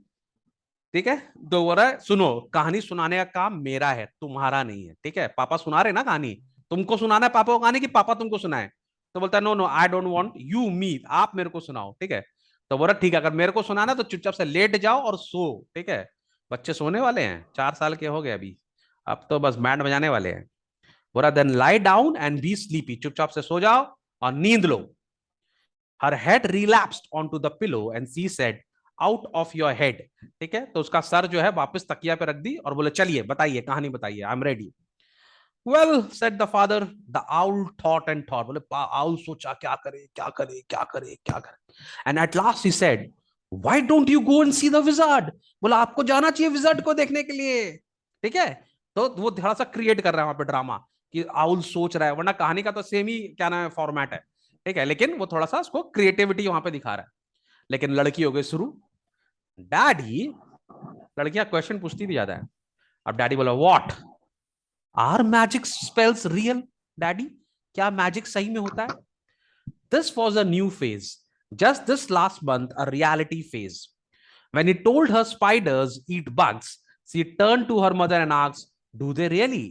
ठीक है। तो बोल रहा है सुनो, कहानी सुनाने का काम मेरा है, तुम्हारा नहीं है, ठीक है। पापा सुना रहे ना कहानी, तुमको सुनाना है पापा को कहानी, कि पापा तुमको सुनाए? तो बोलता है no no I don't want you me, आप मेरे को सुनाओ, ठीक है। तो बोला ठीक है, अगर मेरे को सुनाना तो चुपचाप से लेट जाओ और सो, ठीक है। बच्चे सोने वाले हैं, 4 साल के हो गए अभी, अब तो बस बैंड बजाने वाले हैं। बोला then lie down and be sleepy, चुपचाप से सो जाओ और नींद लो। Her head relapsed onto the pillow and she said out of your head, ठीक है। तो उसका सर जो है वापस तकिया पे रख दी और बोले चलिए बताइए कहानी बताइए, I am ready. Well said the father, the owl thought and thought, बोले आउल सोचा क्या करे क्या करे क्या करे क्या करे, and at last he said why don't you go and see the wizard, बोला आपको जाना चाहिए विजार्ड को देखने के लिए, ठीक है। तो वो थोड़ा सा क्रिएट कर रहा है वहां पे ड्रामा कि आउल सोच रहा है, वरना कहानी का तो सेम ही क्या नाम है फॉर्मेट है, ठीक है, लेकिन वो थोड़ा सा उसको क्रिएटिविटी वहां पे दिखा रहा है। लेकिन लड़की हो गई शुरू, डैडी, लड़कियां क्वेश्चन पूछती भी ज्यादा है। अब डैडी बोला what are magic spells real, daddy क्या मैजिक सही में होता है? This was a new phase, just this last month a reality phase. When he told her spiders eat bugs, she turned to her mother and asked, "Do they really?"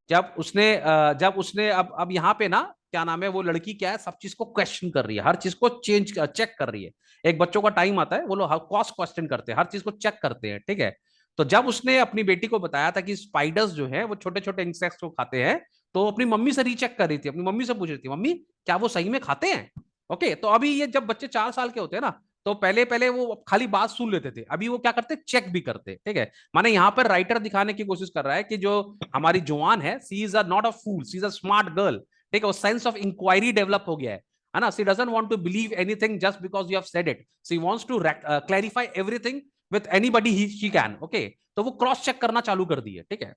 जब उसने अब यहाँ पे ना क्या नाम है, वो लड़की क्या है, सब चीज को क्वेश्चन कर रही है, हर चीज को चेंज चेक कर रही है। एक बच्चों का टाइम आता है, वो लोग क्रॉस क्वेश्चन करते हैं, हर चीज को चेक करते हैं, ठीक है। तो जब उसने अपनी बेटी को बताया था कि स्पाइडर्स जो है वो छोटे छोटे इंसेक्ट्स को खाते हैं, तो अपनी मम्मी से रीचेक कर रही थी, अपनी मम्मी से पूछ रही थी, मम्मी क्या वो सही में खाते हैं? ओके, तो अभी ये जब बच्चे 4 साल के होते हैं ना, तो पहले पहले वो खाली बात सुन लेते थे, अभी वो क्या करते, चेक भी करते, ठीक है। माने यहाँ पर राइटर दिखाने की कोशिश कर रहा है कि जो हमारी जवान है, she is not a fool, she is a smart girl, ठीक है। वो सेंस ऑफ इंक्वायरी डेवलप हो गया है ना। She doesn't want to believe anything just because you have said it, she wants to clarify everything with anybody he she can, okay. तो वो cross check करना चालू कर दी है, ठीक है।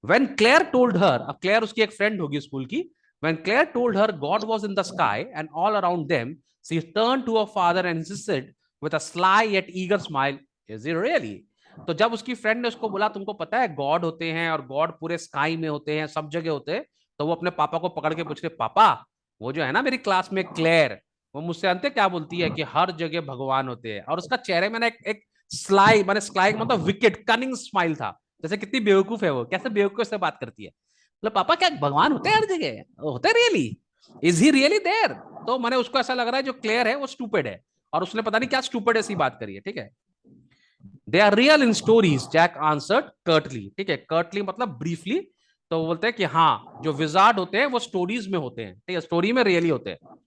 When Claire told her, अब Claire उसकी एक फ्रेंड होगी स्कूल की, when Claire told her God was in the sky and all around them, she turned to her father and insisted with a sly yet eager smile, is it really? तो जब उसकी friend ने उसको बोला तुमको पता है गॉड होते हैं और गॉड पूरे स्काई में होते हैं, सब जगह होते हैं, तो वो अपने पापा को पकड़ के पूछ रहे, पापा वो जो है ना मेरी क्लास में क्लेयर, वो मुझसे अंत क्या बोलती है कि हर जगह भगवान होते हैं। और उसका चेहरे में ना एक स्लाई, मैंने स्लाई मतलब विकेट कनिंग स्माइल था, जैसे कितनी बेवकूफ है वो, कैसे बेवकूफ से बात करती है। मतलब पापा क्या भगवान होते हैं हर जगह, होते really, is he really there? तो मैंने उसको ऐसा लग रहा है जो क्लियर है वो स्टूपिड है, और उसने पता नहीं क्या स्टूपिड ऐसी बात करी है, ठीक है। They are real in stories, Jack answered curtly, ठीक है, कर्टली मतलब ब्रीफली। तो वो बोलते हैं कि हाँ जो विजार्ड होते हैं वो स्टोरीज में होते हैं, ठीक है, स्टोरी में रियली होते हैं।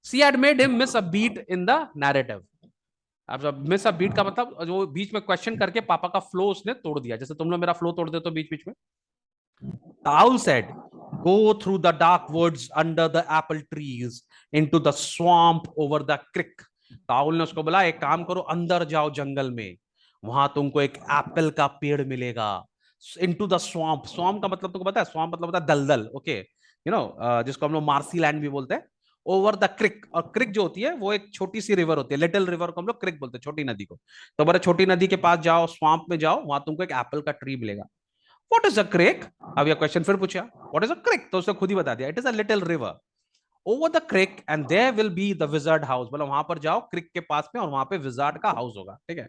She had made him miss a beat in the narrative. अब मिस अ बीट का मतलब जो बीच में क्वेश्चन करके पापा का फ्लो उसने तोड़ दिया, जैसे तुम लोग मेरा फ्लो तोड़ देते हो बीच बीच में। The owl said, "Go through the dark woods under the apple trees into the swamp over the creek." तो owl ने उसको बोला एक काम करो, अंदर जाओ जंगल में, वहां तुमको एक एप्पल का पेड़ मिलेगा। इनटू द स्वamp, स्वamp का मतलब तुमको पता है, स्वamp मतलब होता है दलदल, ओके, यू नो, जिसको हम लोग मार्सी लैंड भी बोलते हैं। ओवर द क्रिक, और क्रिक जो होती है वो एक छोटी सी रिवर होती है, लिटिल रिवर को हम लोग क्रिक बोलते हैं, छोटी नदी को। तो बोले छोटी नदी के पास जाओ, स्वamp में जाओ, वहां तुमको एक एप्पल का ट्री मिलेगा। व्हाट इज अ क्रिक? अब यह क्वेश्चन फिर पूछा, व्हाट इज अ क्रिक? तो उसने खुद ही बता दिया, it is a little river over the creek and there will be the wizard house. मतलब वहां पर जाओ क्रिक के पास में, और वहां पे विजार्ड का हाउस होगा, ठीक है।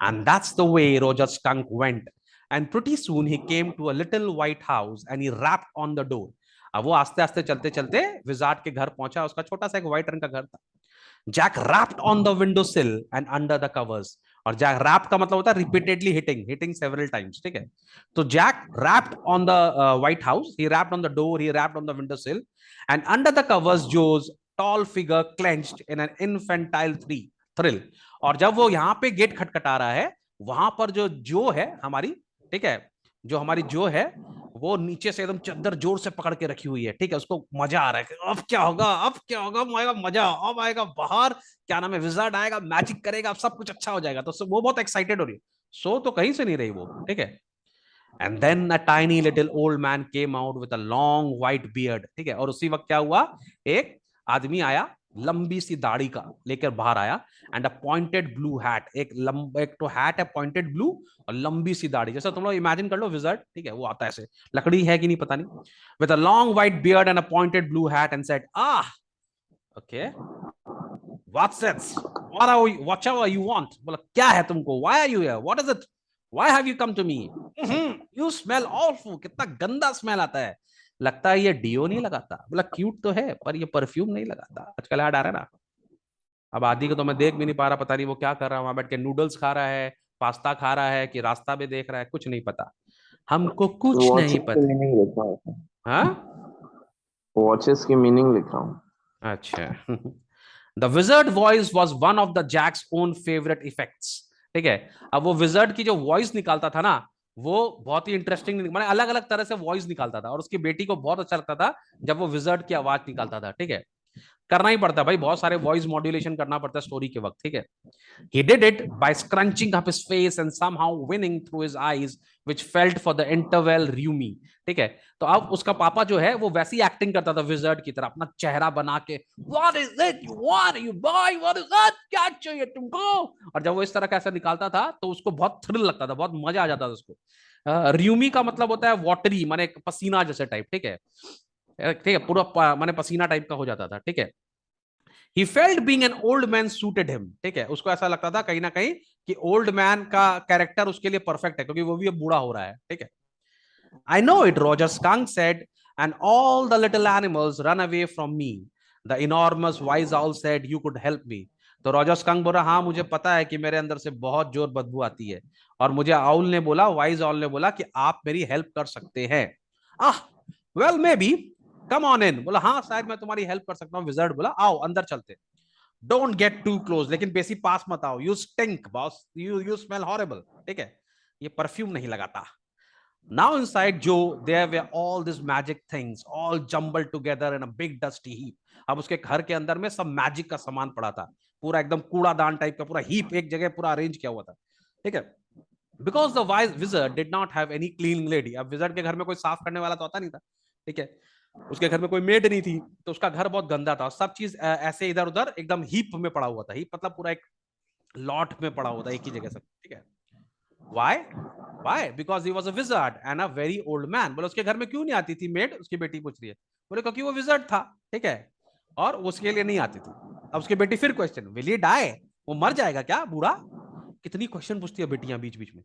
And that's the way Roger skunk went and pretty soon he came to a little white house and he rapped on the door. अब वो आस्ते आस्ते चलते चलते विजार्ड के घर पहुंचा, उसका छोटा सा एक व्हाइट रंग का घर था। Jack rapped on the window sill and under the covers. और जैक रैप का मतलब होता है repeatedly hitting, hitting several times, ठीक है। तो Jack rapped on the white house, he rapped on the door, he rapped on the window sill and under the covers Jo's tall figure clenched in an infantile thrill. और जब वो यहाँ पे gate खटखटा रहा है, वहां पर जो है हमारी, ठीक है, जो हमारी जो है वो नीचे से एकदम चद्दर जोर से पकड़ के रखी हुई है, ठीक है। उसको मजा आ रहा है कि अब क्या होगा, अब क्या होगा, आएगा मजा, अब आएगा बाहर, क्या नाम है, विजार्ड आएगा, मैजिक करेगा, अब सब कुछ अच्छा हो जाएगा। तो वो बहुत एक्साइटेड हो रही है, सो तो कहीं से नहीं रही वो, ठीक है। And then a tiny little old man came out with a long white beard, ठीक है। और उसी वक्त क्या हुआ, एक आदमी आया, लंबी सी दाढ़ी का लेकर बाहर आया, and a pointed blue hat, एक तो हैट है पॉइंटेड ब्लू, और लंबी सी दाढ़ी, जैसा तुम लोग इमेजिन कर लो विजर्ड, ठीक है, वो आता है ऐसे, लकड़ी है कि नहीं पता नहीं, with a long white beard and a pointed blue hat and said, okay, what's it, whatever you want. बोला क्या है तुमको, why are you here, what is it, why have you come to me, you smell awful, कितना गंदा smell आता है, लगता है ये डियो नहीं लगाता। बोला क्यूट तो है पर ये परफ्यूम नहीं लगाता, आजकल ऐड आ रहा है ना। अब आदि को तो मैं देख भी नहीं पा रहा, पता नहीं वो क्या कर रहा है, वहां बैठ के नूडल्स खा रहा है, पास्ता खा रहा है, कि रास्ता में देख रहा है, कुछ नहीं पता, हमको कुछ नहीं वॉचेस की पता। मीनिंग लिख रहा हूँ, हाँ, वॉचेस की मीनिंग लिख रहा हूँ। अच्छा। The wizard voice was one of the Jack's own favourite effects, ठीक है। अब वो विजर्ड की जो वॉइस निकालता था ना, वो बहुत ही इंटरेस्टिंग, मैंने अलग अलग तरह से वॉइस निकालता था, और उसकी बेटी को बहुत अच्छा लगता था जब वो विजर्ड की आवाज निकालता था, ठीक है। करना ही पड़ता है भाई, बहुत सारे वॉइस मॉड्यूलेशन करना पड़ता है स्टोरी के वक्त, ठीक है। He did it by scrunching up his face and somehow winning through his eyes, which felt for the interval rheumy, ठीक है। तो अब उसका पापा जो है वो वैसी एक्टिंग करता था विजर्ड की तरह, अपना चेहरा बना के, What is it you want, you boy, what is that, क्या चाहिए तुमको। और जब वो इस तरह का ऐसा निकालता था तो उसको बहुत थ्रिल लगता था, बहुत मजा आ जाता था उसको। र्यूमी का मतलब होता है वाटरी, माने पसीना जैसे टाइप, ठीक है, ठीक है, पूरा माने पसीना टाइप का हो जाता था, ठीक है। He felt being an old man suited him, ठीक है, उसको ऐसा लगता था कहीं ना कहीं कि ओल्ड मैन का कैरेक्टर उसके लिए परफेक्ट है, क्योंकि वो भी अब बूढ़ा हो रहा है, ठीक है। I know it, Roger Skunk said, and all the little animals run away from me. The enormous wise owl said, you could help me. तो रॉजर स्कंक बोला, हाँ मुझे पता है कि मेरे अंदर से बहुत जोर बदबू आती है, और मुझे आउल ने बोला, वाइज आउल ने बोला कि आप मेरी हेल्प कर सकते हैं। Ah, well maybe, come on in, बोला हाँ शायद मैं तुम्हारी हेल्प कर सकता हूँ। विजर्ड बोला आओ अंदर चलते, डोंट गेट टू क्लोज, लेकिन बेसी पास मत आओ, you stink boss, you smell horrible, ठीक है, ये परफ्यूम नहीं लगाता। Now inside Joe, there were all these magic things, all jumbled together in a big dusty heap. अब उसके घर के अंदर में सब मैजिक का सामान पड़ा था, पूरा एकदम कूड़ादान टाइप का, पूरा हीप एक जगह पूरा अरेंज किया हुआ था, ठीक है। Because the wise wizard did not have any cleaning lady, अब विजर्ड के घर में कोई साफ करने वाला तो आता नहीं था, ठीक है, उसके घर में कोई मेड नहीं थी, तो उसका घर बहुत गंदा था, सब चीज ऐसे इधर उधर एकदम हीप में पड़ा हुआ था, हीप मतलब पूरा एक लॉट में पड़ा हुआ था एक ही जगह सब, ठीक है। Why? Why? Because he was a wizard and a very old man. बोले उसके घर में क्यों नहीं आती थी मेड, उसकी बेटी पूछ रही है। बोले क्योंकि वो विजर्ड था, ठीक है, और उसके लिए नहीं आती थी। अब उसकी बेटी फिर क्वेश्चन, विल ही डाई, वो मर जाएगा क्या बूढ़ा। कितनी क्वेश्चन पूछती है बेटियां बीच बीच में।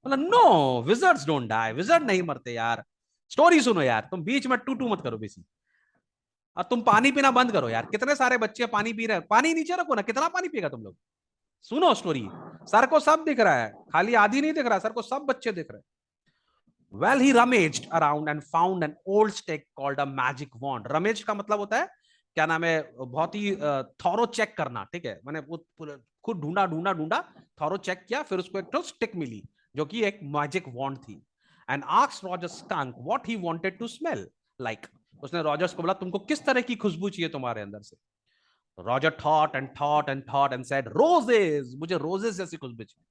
बोला no, wizards don't die, wizard नहीं मरते यार, स्टोरी सुनो यार, तुम बीच में टू टू मत करो बेसी, और तुम पानी पीना बंद करो यार, कितने सारे बच्चे पानी पी रहे हैं, पानी नीचे रखो ना, कितना पानी पिएगा तुम लोग। सुनो स्टोरी, सर को सब दिख रहा है, खाली आधी नहीं दिख रहा, सर को सब बच्चे दिख रहे हैं। Well, he rummaged around and found an old stick called a magic wand. Rummage का मतलब होता है क्या नाम है, बहुत ही थॉरो चेक करना, ठीक है, मैंने वो खुद ढूंढा ढूंढा ढूंढा, थॉरो चेक किया, फिर उसको एक तो स्टिक मिली जो कि एक मैजिक वॉन्ड थी। And asked Roger skunk what he wanted to smell like, उसने रॉजर्स को बोला तुमको किस तरह की खुशबू चाहिए तुम्हारे अंदर से। Roger thought and thought and thought and said roses, मुझे रोजेस जैसी खुशबू चाहिए।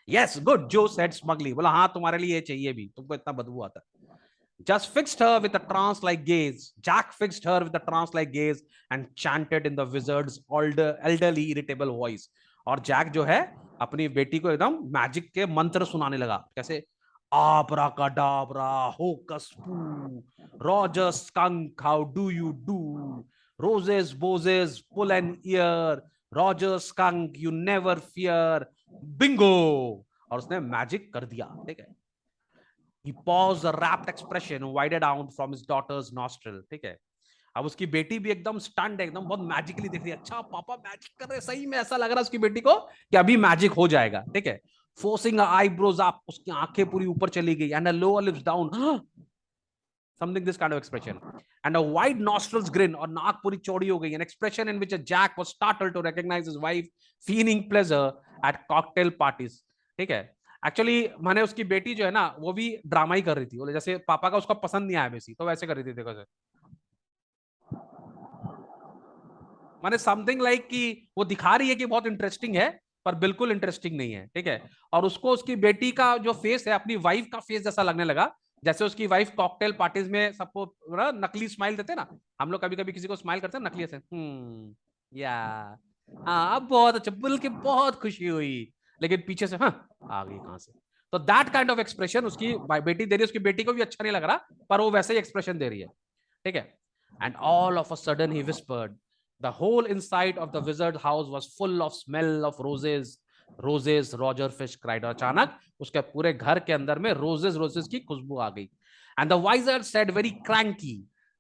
Yes, good, Joe said smugly. बोला हाँ तुम्हारे लिए ये चाहिए भी, तुमको इतना बदबू आता है। Just fixed her with a trance-like gaze. Jack fixed her with a trance-like gaze and chanted in the wizard's elderly, irritable voice. और जैक जो है अपनी बेटी को एकदम मैजिक के मंत्र सुनाने लगा, कैसे आब्राकाडाब्रा, होकस पू, Roger skunk, how do you do, roses boses pull an ear, Roger skunk you never fear, bingo, और उसने मैजिक कर दिया, ठीक है। He paused, a rapt expression widened out from his daughter's nostril, ठीक है। अब उसकी बेटी भी एकदम स्टंड है, एकदम बहुत मैजिकली दिख रही है, अच्छा पापा मैजिक कर रहे, सही में ऐसा लग रहा है उसकी बेटी को कि अभी मैजिक हो जाएगा, ठीक है। Forcing her eyebrows up, उसकी आंखें पूरी ऊपर चली गई, and her lower lips down, something this kind of expression, and a wide nostrils grin, और नाक पूरी चौड़ी हो गई, an expression in which a Jack was startled to recognize his wife feigning pleasure at cocktail parties, ठीक है। Actually मैंने उसकी बेटी जो है ना वो भी ड्रामा ही कर रही थी, बोले जैसे पापा का उसका पसंद नहीं आया बेसी, तो वैसे कर रही थी, देखो माने समथिंग लाइक कि वो दिखा रही है कि बहुत इंटरेस्टिंग है पर बिल्कुल इंटरेस्टिंग नहीं है, ठीक है। और उसको उसकी बेटी का जो फेस है अपनी वाइफ का फेस जैसा लगने लगा, जैसे उसकी वाइफ कॉकटेल पार्टीज में सबको नकली स्माइल देते ना, हम लोग कभी कभी किसी को स्माइल करते हैं नकली ऐसे, या हाँ अब बहुत अच्छा, बोल के बहुत खुशी हुई, लेकिन पीछे से हाँ आ गई कहां से। तो दैट काइंड ऑफ एक्सप्रेशन उसकी बेटी दे रही है, उसकी बेटी को भी अच्छा नहीं लग रहा पर वो वैसे ही एक्सप्रेशन दे रही है, ठीक है। And all of a sudden he whispered, the whole inside of the wizard house was full of smell of roses, roses, Roger Fish cried, और अचानक उसके पूरे घर के अंदर में roses roses की खुशबू आ गई। And the wizard said very cranky,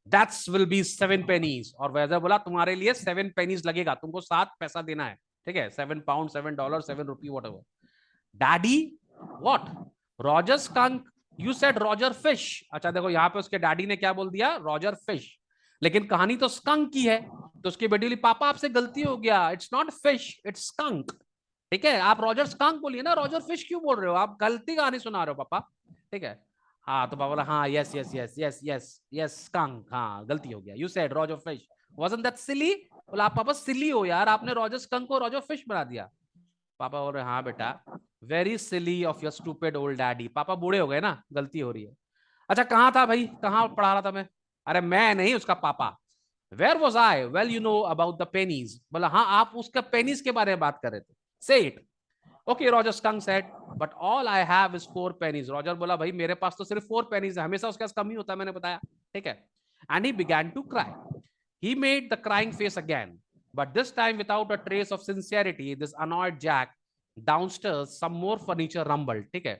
that will be 7 pennies, और वैजर बोला तुम्हारे लिए 7 pennies लगेगा, तुमको 7 पैसा देना है, ठीक है, £7, $7, ₹7, whatever. Daddy, what? Roger Skunk, you said Roger Fish. अच्छा देखो यहाँ पे उसके डैडी ने क्या बोल दिया, रॉजर फिश, लेकिन कहानी तो स्कंक की है, तो उसकी बेटी बोली पापा आपसे गलती हो गया, it's not fish it's skunk, ठीक है, आप रॉजर स्कंक बोलिए ना, रॉजर फिश क्यों बोल रहे हो, आप गलती कहानी सुना रहे हो पापा, ठीक है। हाँ तो पापा बोला हाँ yes yes yes yes yes yes skunk, हाँ गलती हो गया, you said Roger fish, wasn't that silly? बोला आप पापा सिली हो यार, आपने रॉजर स्कंक को रॉजर फिश बना दिया। पापा बोल रहे हाँ बेटा, very silly of your stupid old daddy. पापा बूढ़े हो गए ना, गलती हो रही है। अच्छा कहाँ था भाई, कहाँ पढ़ा रहा था मैं? अरे मैं नहीं, उसका पापा। Where was I? Well you know about the pennies. बोला हाँ आप उसका पेनीज के बारे में बात कर रहे थे। से it. Okay Roger skunk said, but all I have is 4 pennies. Roger बोला भाई मेरे पास तो सिर्फ 4 पेनीज है, हमेशा उसके पास कम ही होता है, मैंने बताया। ठीक है। And he began to cry. He made the crying face again, but this time without a trace of sincerity. This annoyed Jack downstairs. Some more furniture rumbled. ठीक है।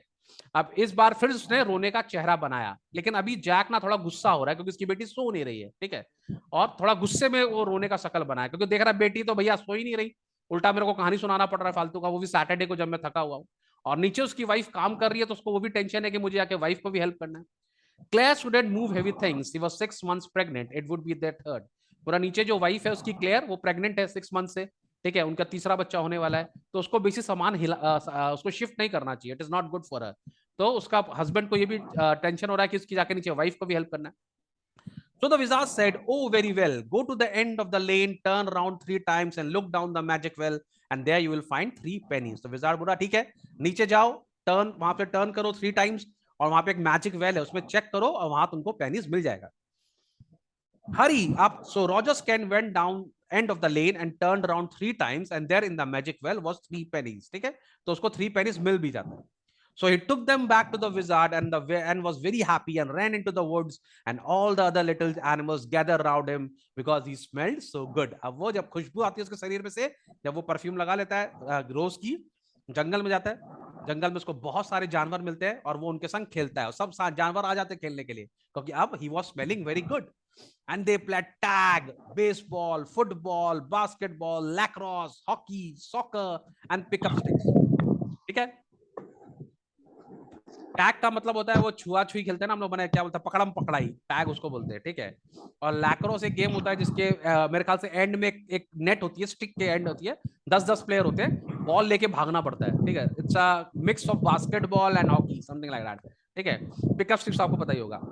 अब इस बार फिर उसने रोने का चेहरा बनाया, लेकिन अभी जैक ना थोड़ा गुस्सा हो रहा है क्योंकि उसकी बेटी सो नहीं रही है। ठीक है। और थोड़ा गुस्से में वो रोने का शक्ल बनाया क्योंकि देख रहा है बेटी तो भैया सो ही नहीं रही, उल्टा मेरे को कहानी सुनाना पड़ रहा है फालतू का, वो भी सैटरडे को जब मैं थका हुआ हूँ। और नीचे उसकी वाइफ काम कर रही है तो उसको वो भी टेंशन है कि मुझे आके वाइफ को भी हेल्प करना है। Claire shouldn't move heavy things. She was 6 months pregnant. It would be their third. पूरा नीचे जो वाइफ है उसकी क्लेयर, वो प्रेग्नेंट है 6 मंथ से। ठीक है। उनका तीसरा बच्चा होने वाला है, तो उसको बेसी सामान उसको शिफ्ट नहीं करना चाहिए। It is not good for her. तो उसका हस्बैंड को ये भी टेंशन हो रहा है कि उसकी जाके नीचे वाइफ को भी हेल्प करना है। So the wizard said, "Oh, very well. Go to the end of the lane, turn around 3 times, and look down the magic well, and there you will find 3 pennies." तो wizard बोला ठीक है, नीचे जाओ, turn वहां पे turn करो 3 times, और वहां पे एक मैजिक वेल है, उसमें चेक करो और वहां तुमको पेनीज मिल जाएगा। Hurry up. So Roger's Ken went down end of the lane and turned around 3 times, and there in the magic well was 3 pennies. ठीक है। तो उसको 3 pennies मिल भी जाता है। So he took them back to the wizard and was very happy and ran into the woods, and all the other little animals gathered around him because he smelled so good. अब वो जब खुशबू आती है उसके शरीर में से, जब वो परफ्यूम लगा लेता है रोज की, जंगल में जाता है, जंगल में उसको बहुत सारे जानवर मिलते हैं और वो उनके संग खेलता है, और सब जानवर आ जाते हैं खेलने के लिए क्योंकि अब he was smelling very good. And they played tag, baseball, football, basketball, lacrosse, hockey, soccer, and pickup sticks. ठीक है। टैग का मतलब होता है वो छुआ छुई खेलते हैं ना हम लोग, बने क्या बोलते हैं, पकड़म पकड़ाई, टैग उसको बोलते हैं। ठीक है। और लैक्रोस एक गेम होता है जिसके मेरे ख्याल से एंड में एक नेट होती है, स्टिक के एंड होती है, 10-10 प्लेयर होते हैं, बॉल लेके भागना पड़ता है। ठीक है। It's a mix of basketball and hockey, something like that. ठीक है। पिकअप स्टिक्स आपको पता ही होगा।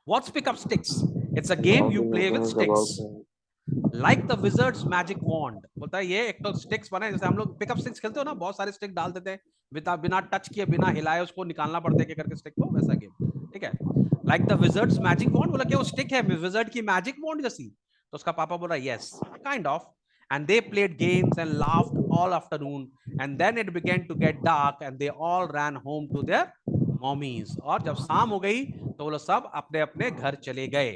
What's pickup sticks? It's a game you play with sticks. Like the wizard's magic wand. बोलता है ये एक तो स्टिक्स बना है, जैसे हम लोग पिकअप स्टिक्स खेलते हो ना, बहुत सारे स्टिक डाल देते हैं, बिना टच किए बिना हिलाए उसको निकालना पड़ता है करके स्टिक को, वैसा गेम। ठीक है। Like the wizard's magic wand, बोला कि वो स्टिक है विजर्ड की मैजिक वॉन्ड जैसी। तो उसका पापा बोला yes, kind of. And they played games and laughed all afternoon, and then it began to get dark and they all ran home to their mommies. और जब शाम हो गई तो वो लोग सब अपने अपने घर चले गए।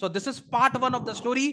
So this is part 1 of the story.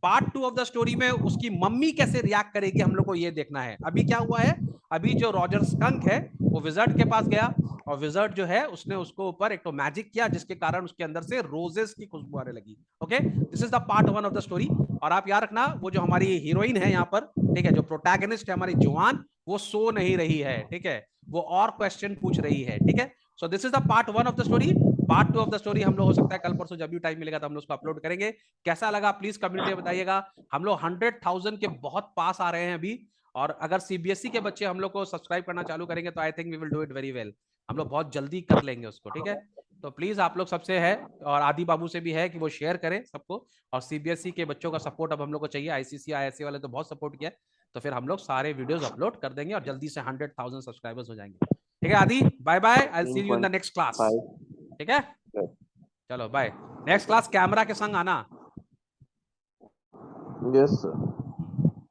Part 2 of the story में उसकी मम्मी कैसे रिएक्ट करेगी हम लोग को ये देखना है। अभी क्या हुआ है, अभी जो रॉजर स्कंक है वो विजर्ड के पास गया, और विजर्ड जो है उसने उसको ऊपर एक तो मैजिक किया जिसके कारण उसके अंदर से रोजेस की खुशबू आने लगी। Okay, this is the part 1 of the story. और आप याद रखना वो जो हमारी हीरोइन है यहाँ पर, ठीक है, जो प्रोटैगनिस्ट है हमारी जुआन, वो सो नहीं रही है। ठीक है, वो और क्वेश्चन पूछ रही है। ठीक है। So this is the part 1 of the story. Part 2 of the story हम लोग हो सकता है कल परसों जब भी टाइम मिलेगा तो हम लोग उसको अपलोड करेंगे। कैसा लगा प्लीज कम्युनिटी में बताइएगा। हम लोग 100,000 के बहुत पास आ रहे हैं अभी, और अगर सीबीएसई के बच्चे हम लोग को सब्सक्राइब करना चालू करेंगे तो I think we will do it very well. हम लोग बहुत जल्दी कर लेंगे उसको। ठीक है। तो प्लीज आप लोग सबसे है, और आदि बाबू से भी है कि वो शेयर करें सबको, और सीबीएसई के बच्चों का सपोर्ट अब हम लोग को चाहिए। आईसीसी आईएससी वाले तो बहुत सपोर्ट किया, तो फिर हम लोग सारे वीडियोस अपलोड कर देंगे और जल्दी से 100,000 सब्सक्राइबर्स हो जाएंगे। ठीक है आदि, bye bye, I will see you in the next class. ठीक है, चलो बाय। नेक्स्ट क्लास कैमरा के संग आना। Yes sir.